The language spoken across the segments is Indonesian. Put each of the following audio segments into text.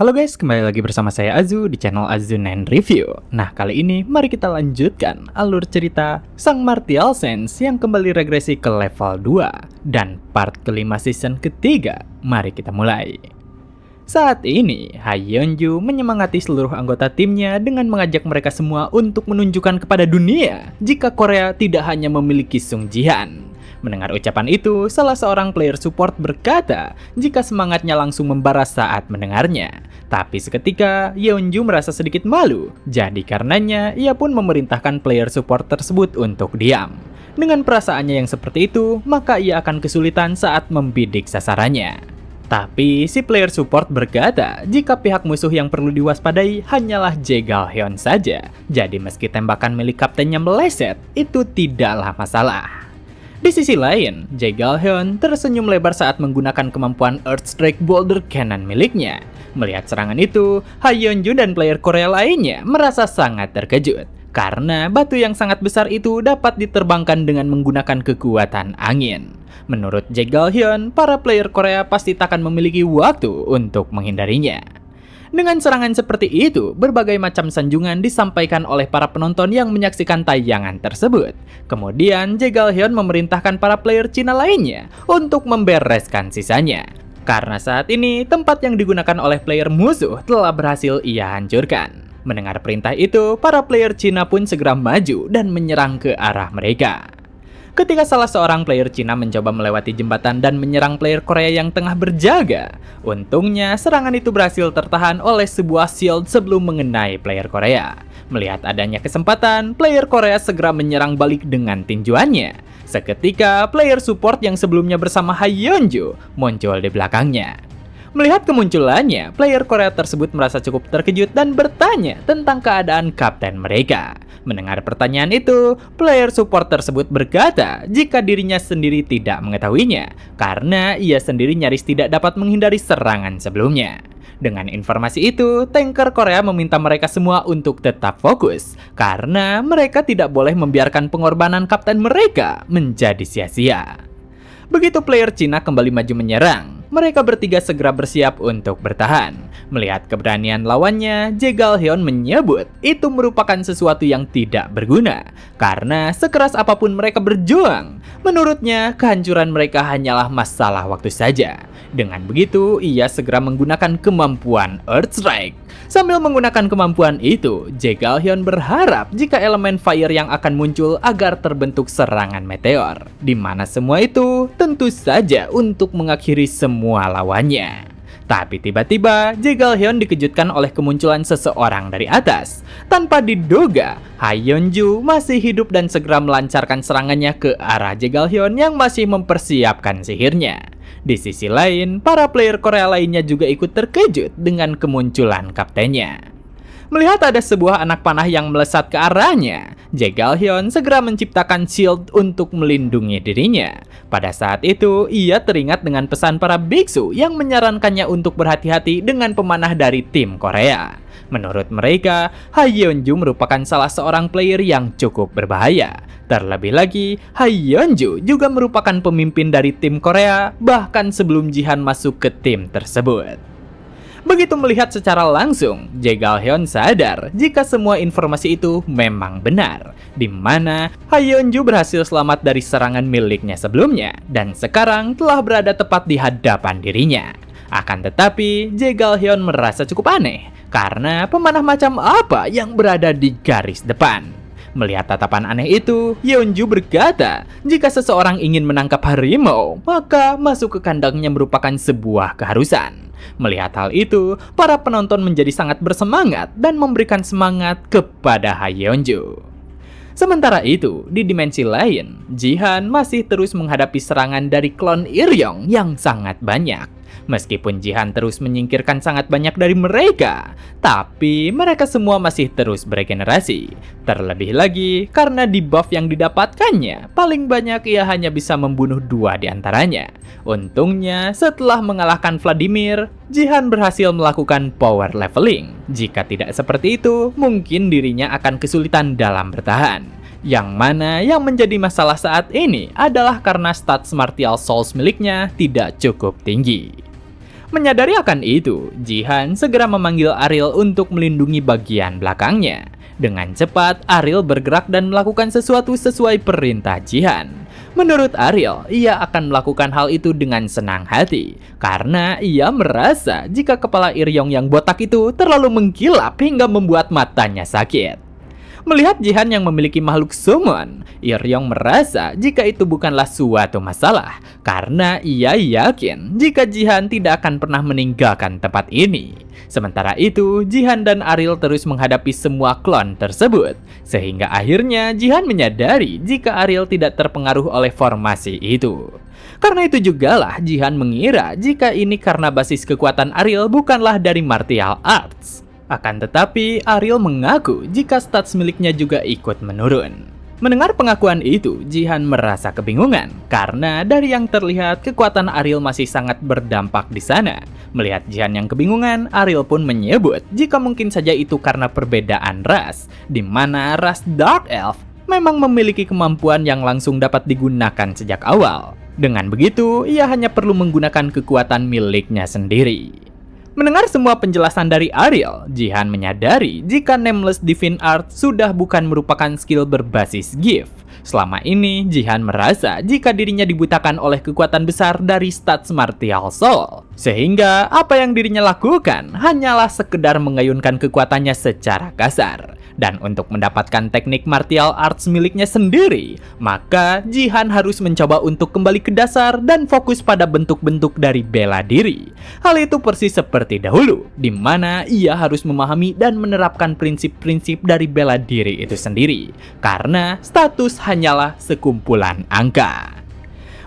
Halo guys, kembali lagi bersama saya Azu di channel Azu9 Review. Nah, kali ini mari kita lanjutkan alur cerita Sang Martial Saints yang kembali regresi ke level 2 dan part kelima season ketiga. Mari kita mulai. Saat ini, Ha Yeonju menyemangati seluruh anggota timnya dengan mengajak mereka semua untuk menunjukkan kepada dunia jika Korea tidak hanya memiliki Sung Jihan. Mendengar ucapan itu, salah seorang player support berkata jika semangatnya langsung membara saat mendengarnya. Tapi seketika, Yeonju merasa sedikit malu, jadi karenanya ia pun memerintahkan player support tersebut untuk diam. Dengan perasaannya yang seperti itu, maka ia akan kesulitan saat membidik sasarannya. Tapi si player support berkata jika pihak musuh yang perlu diwaspadai hanyalah Jae Gal-hyun saja. Jadi meski tembakan milik kaptennya meleset, itu tidaklah masalah. Di sisi lain, Jae Gal-hyun tersenyum lebar saat menggunakan kemampuan Earth Strike Boulder Cannon miliknya. Melihat serangan itu, Ha Yeonju dan player Korea lainnya merasa sangat terkejut. Karena batu yang sangat besar itu dapat diterbangkan dengan menggunakan kekuatan angin. Menurut Jae Gal-hyun, para player Korea pasti takkan memiliki waktu untuk menghindarinya. Dengan serangan seperti itu, berbagai macam sanjungan disampaikan oleh para penonton yang menyaksikan tayangan tersebut. Kemudian, Jae Gal-hyun memerintahkan para player Cina lainnya untuk membereskan sisanya. Karena saat ini, tempat yang digunakan oleh player musuh telah berhasil ia hancurkan. Mendengar perintah itu, para player Cina pun segera maju dan menyerang ke arah mereka. Ketika salah seorang player Cina mencoba melewati jembatan dan menyerang player Korea yang tengah berjaga, untungnya serangan itu berhasil tertahan oleh sebuah shield sebelum mengenai player Korea. Melihat adanya kesempatan, player Korea segera menyerang balik dengan tinjuannya. Seketika, player support yang sebelumnya bersama Ha Yeonju muncul di belakangnya. Melihat kemunculannya, player Korea tersebut merasa cukup terkejut dan bertanya tentang keadaan kapten mereka. Mendengar pertanyaan itu, player support tersebut berkata jika dirinya sendiri tidak mengetahuinya, karena ia sendiri nyaris tidak dapat menghindari serangan sebelumnya. Dengan informasi itu, tanker Korea meminta mereka semua untuk tetap fokus, karena mereka tidak boleh membiarkan pengorbanan kapten mereka menjadi sia-sia. Begitu player Cina kembali maju menyerang, mereka bertiga segera bersiap untuk bertahan. Melihat keberanian lawannya, Jae Gal-hyun menyebut itu merupakan sesuatu yang tidak berguna. Karena sekeras apapun mereka berjuang, menurutnya kehancuran mereka hanyalah masalah waktu saja. Dengan begitu, ia segera menggunakan kemampuan Earth Strike. Sambil menggunakan kemampuan itu, Jae Gal-hyun berharap jika elemen fire yang akan muncul agar terbentuk serangan meteor. Di mana semua itu tentu saja untuk mengakhiri semua lawannya. Tapi tiba-tiba, Jae Gal-hyun dikejutkan oleh kemunculan seseorang dari atas. Tanpa diduga, Ha Yeonju masih hidup dan segera melancarkan serangannya ke arah Jae Gal-hyun yang masih mempersiapkan sihirnya. Di sisi lain, para player Korea lainnya juga ikut terkejut dengan kemunculan kaptennya. Melihat ada sebuah anak panah yang melesat ke arahnya, Jae Gal-hyun segera menciptakan shield untuk melindungi dirinya. Pada saat itu, ia teringat dengan pesan para biksu yang menyarankannya untuk berhati-hati dengan pemanah dari tim Korea. Menurut mereka, Ha Yeonju merupakan salah seorang player yang cukup berbahaya. Terlebih lagi, Ha Yeonju juga merupakan pemimpin dari tim Korea bahkan sebelum Jihan masuk ke tim tersebut. Begitu melihat secara langsung, Jae Gal-hyun sadar jika semua informasi itu memang benar, di mana Ha Yeonju berhasil selamat dari serangan miliknya sebelumnya dan sekarang telah berada tepat di hadapan dirinya. Akan tetapi, Jae Gal-hyun merasa cukup aneh karena pemanah macam apa yang berada di garis depan. Melihat tatapan aneh itu, Yeonju berkata jika seseorang ingin menangkap harimau, maka masuk ke kandangnya merupakan sebuah keharusan. Melihat hal itu, para penonton menjadi sangat bersemangat dan memberikan semangat kepada Ha Yeonju. Sementara itu, di dimensi lain, Jihan masih terus menghadapi serangan dari klon Iryong yang sangat banyak. Meskipun Jihan terus menyingkirkan sangat banyak dari mereka, tapi mereka semua masih terus beregenerasi. Terlebih lagi, karena debuff yang didapatkannya, paling banyak ia hanya bisa membunuh 2 di antaranya. Untungnya, setelah mengalahkan Vladimir, Jihan berhasil melakukan power leveling. Jika tidak seperti itu, mungkin dirinya akan kesulitan dalam bertahan. Yang mana yang menjadi masalah saat ini adalah karena stats Martial Souls miliknya tidak cukup tinggi. Menyadari akan itu, Jihan segera memanggil Ariel untuk melindungi bagian belakangnya. Dengan cepat, Ariel bergerak dan melakukan sesuatu sesuai perintah Jihan. Menurut Ariel, ia akan melakukan hal itu dengan senang hati, karena ia merasa jika kepala Iryong yang botak itu terlalu mengkilap hingga membuat matanya sakit. Melihat Jihan yang memiliki makhluk summon, Iryong merasa jika itu bukanlah suatu masalah, karena ia yakin jika Jihan tidak akan pernah meninggalkan tempat ini. Sementara itu, Jihan dan Ariel terus menghadapi semua klon tersebut, sehingga akhirnya Jihan menyadari jika Ariel tidak terpengaruh oleh formasi itu. Karena itu jugalah Jihan mengira jika ini karena basis kekuatan Ariel bukanlah dari martial arts. Akan tetapi, Ariel mengaku jika stats miliknya juga ikut menurun. Mendengar pengakuan itu, Jihan merasa kebingungan karena dari yang terlihat kekuatan Ariel masih sangat berdampak di sana. Melihat Jihan yang kebingungan, Ariel pun menyebut jika mungkin saja itu karena perbedaan ras, di mana ras Dark Elf memang memiliki kemampuan yang langsung dapat digunakan sejak awal. Dengan begitu, ia hanya perlu menggunakan kekuatan miliknya sendiri. Mendengar semua penjelasan dari Ariel, Jihan menyadari jika Nameless Divine Art sudah bukan merupakan skill berbasis gift. Selama ini, Jihan merasa jika dirinya dibutakan oleh kekuatan besar dari stats Martial Soul. Sehingga, apa yang dirinya lakukan hanyalah sekedar mengayunkan kekuatannya secara kasar. Dan untuk mendapatkan teknik martial arts miliknya sendiri, maka Jihan harus mencoba untuk kembali ke dasar dan fokus pada bentuk-bentuk dari bela diri. Hal itu persis seperti dahulu, di mana ia harus memahami dan menerapkan prinsip-prinsip dari bela diri itu sendiri, karena status hanyalah sekumpulan angka.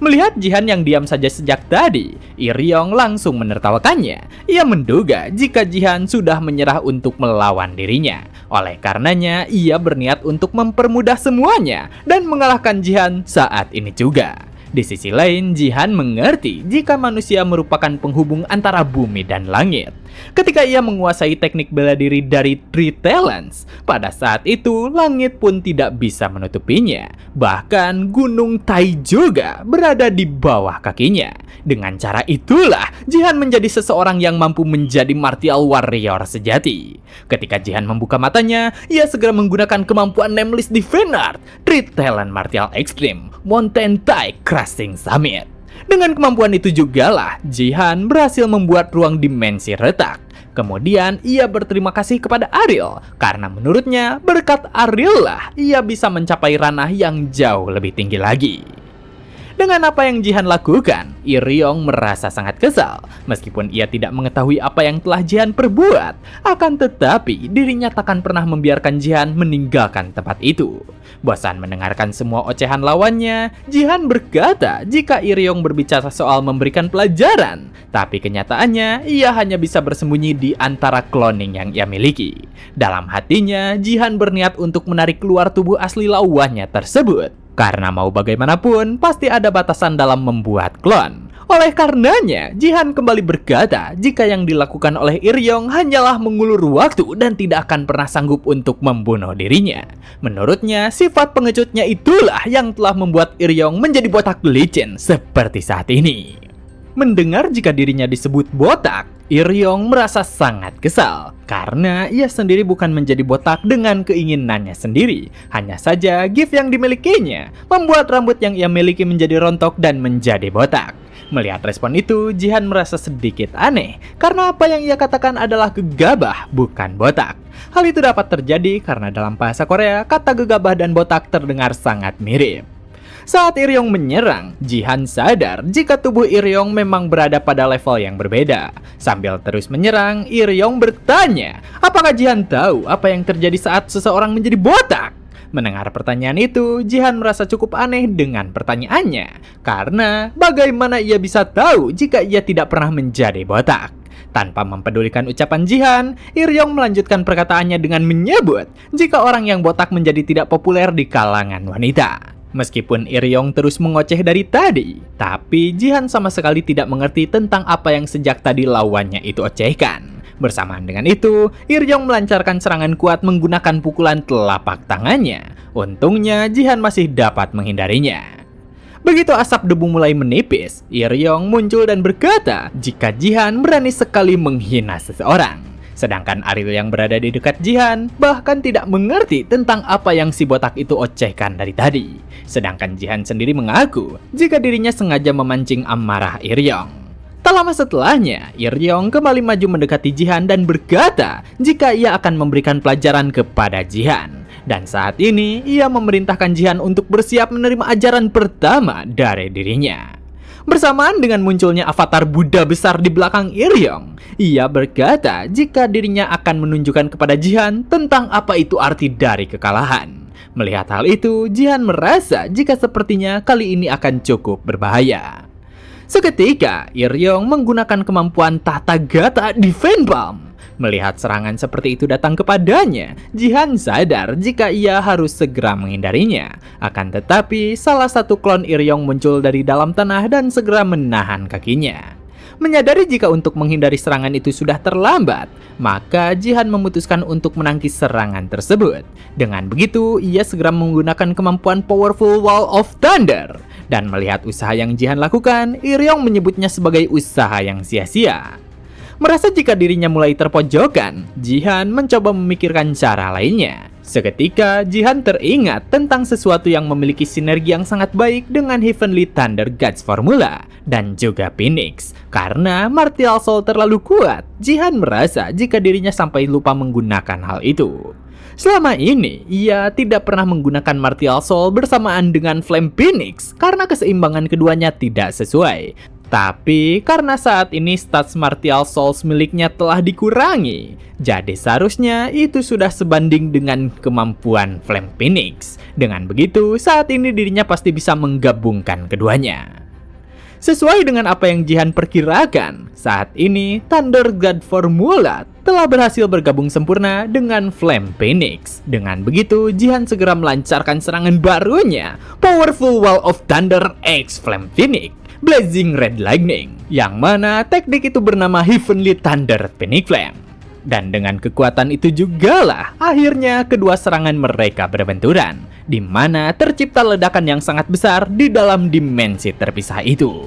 Melihat Jihan yang diam saja sejak tadi, Iryong langsung menertawakannya. Ia menduga jika Jihan sudah menyerah untuk melawan dirinya. Oleh karenanya, ia berniat untuk mempermudah semuanya dan mengalahkan Jihan saat ini juga. Di sisi lain, Jihan mengerti jika manusia merupakan penghubung antara bumi dan langit. Ketika ia menguasai teknik bela diri dari Three Talents, pada saat itu langit pun tidak bisa menutupinya. Bahkan Gunung Tai juga berada di bawah kakinya. Dengan cara itulah, Jihan menjadi seseorang yang mampu menjadi martial warrior sejati. Ketika Jihan membuka matanya, ia segera menggunakan kemampuan Nameless Divine Art, Three Talent Martial Extreme, Mountain Tai Crushing Summit. Dengan kemampuan itu jugalah Jihan berhasil membuat ruang dimensi retak. Kemudian ia berterima kasih kepada Ariel karena menurutnya berkat Ariel lah ia bisa mencapai ranah yang jauh lebih tinggi lagi. Dengan apa yang Jihan lakukan, Iryong merasa sangat kesal. Meskipun ia tidak mengetahui apa yang telah Jihan perbuat, akan tetapi dirinya takkan pernah membiarkan Jihan meninggalkan tempat itu. Bosan mendengarkan semua ocehan lawannya, Jihan berkata jika Iryong berbicara soal memberikan pelajaran, tapi kenyataannya ia hanya bisa bersembunyi di antara cloning yang ia miliki. Dalam hatinya, Jihan berniat untuk menarik keluar tubuh asli lawannya tersebut. Karena mau bagaimanapun, pasti ada batasan dalam membuat klon. Oleh karenanya, Jihan kembali berkata jika yang dilakukan oleh Iryong hanyalah mengulur waktu dan tidak akan pernah sanggup untuk membunuh dirinya. Menurutnya, sifat pengecutnya itulah yang telah membuat Iryong menjadi botak licin seperti saat ini. Mendengar jika dirinya disebut botak, Iryong merasa sangat kesal karena ia sendiri bukan menjadi botak dengan keinginannya sendiri. Hanya saja gift yang dimilikinya membuat rambut yang ia miliki menjadi rontok dan menjadi botak. Melihat respon itu, Jihan merasa sedikit aneh karena apa yang ia katakan adalah gegabah, bukan botak. Hal itu dapat terjadi karena dalam bahasa Korea, kata gegabah dan botak terdengar sangat mirip. Saat Iryong menyerang, Jihan sadar jika tubuh Iryong memang berada pada level yang berbeda. Sambil terus menyerang, Iryong bertanya, apakah Jihan tahu apa yang terjadi saat seseorang menjadi botak? Mendengar pertanyaan itu, Jihan merasa cukup aneh dengan pertanyaannya. Karena bagaimana ia bisa tahu jika ia tidak pernah menjadi botak? Tanpa mempedulikan ucapan Jihan, Iryong melanjutkan perkataannya dengan menyebut jika orang yang botak menjadi tidak populer di kalangan wanita. Meskipun Iryong terus mengoceh dari tadi, tapi Jihan sama sekali tidak mengerti tentang apa yang sejak tadi lawannya itu ocehkan. Bersamaan dengan itu, Iryong melancarkan serangan kuat menggunakan pukulan telapak tangannya. Untungnya, Jihan masih dapat menghindarinya. Begitu asap debu mulai menipis, Iryong muncul dan berkata jika Jihan berani sekali menghina seseorang. Sedangkan Ariel yang berada di dekat Jihan bahkan tidak mengerti tentang apa yang si botak itu ocehkan dari tadi. Sedangkan Jihan sendiri mengaku jika dirinya sengaja memancing amarah Iryong. Tak lama setelahnya, Iryong kembali maju mendekati Jihan dan berkata jika ia akan memberikan pelajaran kepada Jihan. Dan saat ini, ia memerintahkan Jihan untuk bersiap menerima ajaran pertama dari dirinya. Bersamaan dengan munculnya avatar Buddha besar di belakang Iryong, ia berkata jika dirinya akan menunjukkan kepada Jihan tentang apa itu arti dari kekalahan. Melihat hal itu, Jihan merasa jika sepertinya kali ini akan cukup berbahaya. Seketika, Iryong menggunakan kemampuan Tata Gata Divine Palm. Melihat serangan seperti itu datang kepadanya, Jihan sadar jika ia harus segera menghindarinya. Akan tetapi, salah satu klon Iryong muncul dari dalam tanah dan segera menahan kakinya. Menyadari jika untuk menghindari serangan itu sudah terlambat, maka Jihan memutuskan untuk menangkis serangan tersebut. Dengan begitu, ia segera menggunakan kemampuan Powerful Wall of Thunder. Dan melihat usaha yang Jihan lakukan, Iryong menyebutnya sebagai usaha yang sia-sia. Merasa jika dirinya mulai terpojokan, Jihan mencoba memikirkan cara lainnya. Seketika, Jihan teringat tentang sesuatu yang memiliki sinergi yang sangat baik dengan Heavenly Thunder Gods Formula dan juga Phoenix. Karena Martial Soul terlalu kuat, Jihan merasa jika dirinya sampai lupa menggunakan hal itu. Selama ini, ia tidak pernah menggunakan Martial Soul bersamaan dengan Flame Phoenix karena keseimbangan keduanya tidak sesuai. Tapi karena saat ini stats Martial Souls miliknya telah dikurangi, jadi seharusnya itu sudah sebanding dengan kemampuan Flame Phoenix. Dengan begitu, saat ini dirinya pasti bisa menggabungkan keduanya. Sesuai dengan apa yang Jihan perkirakan, saat ini Thunder God Formula telah berhasil bergabung sempurna dengan Flame Phoenix. Dengan begitu, Jihan segera melancarkan serangan barunya, Powerful Wall of Thunder X Flame Phoenix Blazing Red Lightning, yang mana teknik itu bernama Heavenly Thunder Phoenix Flame. Dan dengan kekuatan itu jugalah akhirnya kedua serangan mereka berbenturan, di mana tercipta ledakan yang sangat besar di dalam dimensi terpisah itu.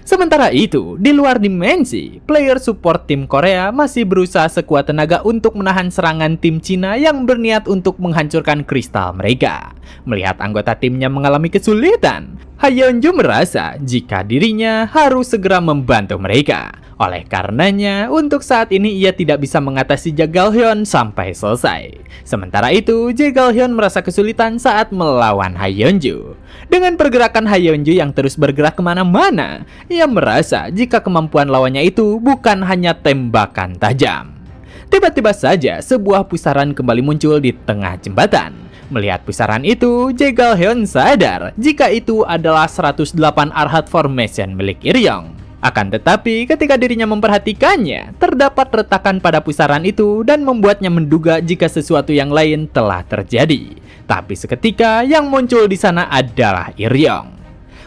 Sementara itu, di luar dimensi, player support tim Korea masih berusaha sekuat tenaga untuk menahan serangan tim Cina yang berniat untuk menghancurkan kristal mereka. Melihat anggota timnya mengalami kesulitan, Hayeonju merasa jika dirinya harus segera membantu mereka. Oleh karenanya, untuk saat ini ia tidak bisa mengatasi Jagalhyun sampai selesai. Sementara itu, Jagalhyun merasa kesulitan saat melawan Hayeonju. Dengan pergerakan Hayeonju yang terus bergerak kemana-mana, ia merasa jika kemampuan lawannya itu bukan hanya tembakan tajam. Tiba-tiba saja, sebuah pusaran kembali muncul di tengah jembatan. Melihat pusaran itu, Jagalhyun sadar jika itu adalah 108 Arhat Formation milik Iryong. Akan tetapi, ketika dirinya memperhatikannya, terdapat retakan pada pusaran itu dan membuatnya menduga jika sesuatu yang lain telah terjadi. Tapi seketika, yang muncul di sana adalah Iryong.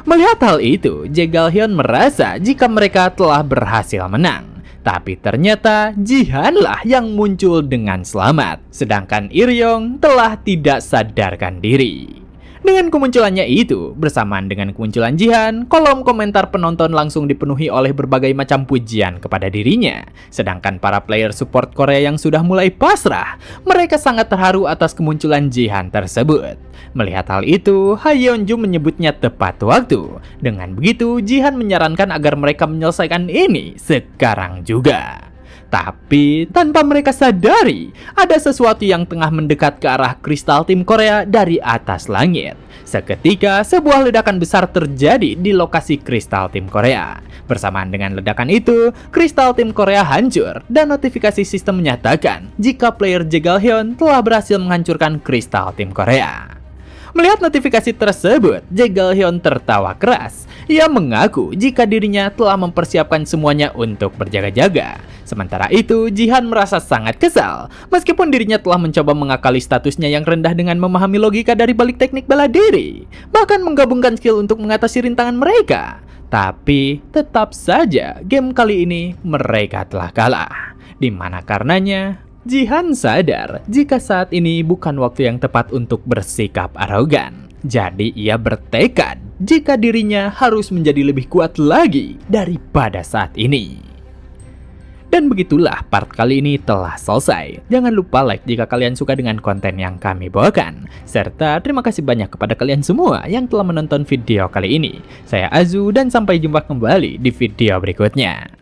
Melihat hal itu, Jagalhyun merasa jika mereka telah berhasil menang. Tapi ternyata Jihanlah yang muncul dengan selamat, sedangkan Iryong telah tidak sadarkan diri. Dengan kemunculannya itu, bersamaan dengan kemunculan Jihan, kolom komentar penonton langsung dipenuhi oleh berbagai macam pujian kepada dirinya. Sedangkan para player support Korea yang sudah mulai pasrah, mereka sangat terharu atas kemunculan Jihan tersebut. Melihat hal itu, Hayeonju menyebutnya tepat waktu. Dengan begitu, Jihan menyarankan agar mereka menyelesaikan ini sekarang juga. Tapi tanpa mereka sadari, ada sesuatu yang tengah mendekat ke arah kristal tim Korea dari atas langit. Seketika, sebuah ledakan besar terjadi di lokasi kristal tim Korea. Bersamaan dengan ledakan itu, kristal tim Korea hancur dan notifikasi sistem menyatakan jika player Jagalhyun telah berhasil menghancurkan kristal tim Korea. Melihat notifikasi tersebut, Jagalhyun tertawa keras. Ia mengaku jika dirinya telah mempersiapkan semuanya untuk berjaga-jaga. Sementara itu, Jihan merasa sangat kesal. Meskipun dirinya telah mencoba mengakali statusnya yang rendah dengan memahami logika dari balik teknik bela diri, bahkan menggabungkan skill untuk mengatasi rintangan mereka. Tapi, tetap saja game kali ini mereka telah kalah. Dimana karenanya, Jihan sadar jika saat ini bukan waktu yang tepat untuk bersikap arogan. Jadi ia bertekad jika dirinya harus menjadi lebih kuat lagi daripada saat ini. Dan begitulah part kali ini telah selesai. Jangan lupa like jika kalian suka dengan konten yang kami bawakan. Serta terima kasih banyak kepada kalian semua yang telah menonton video kali ini. Saya Azu dan sampai jumpa kembali di video berikutnya.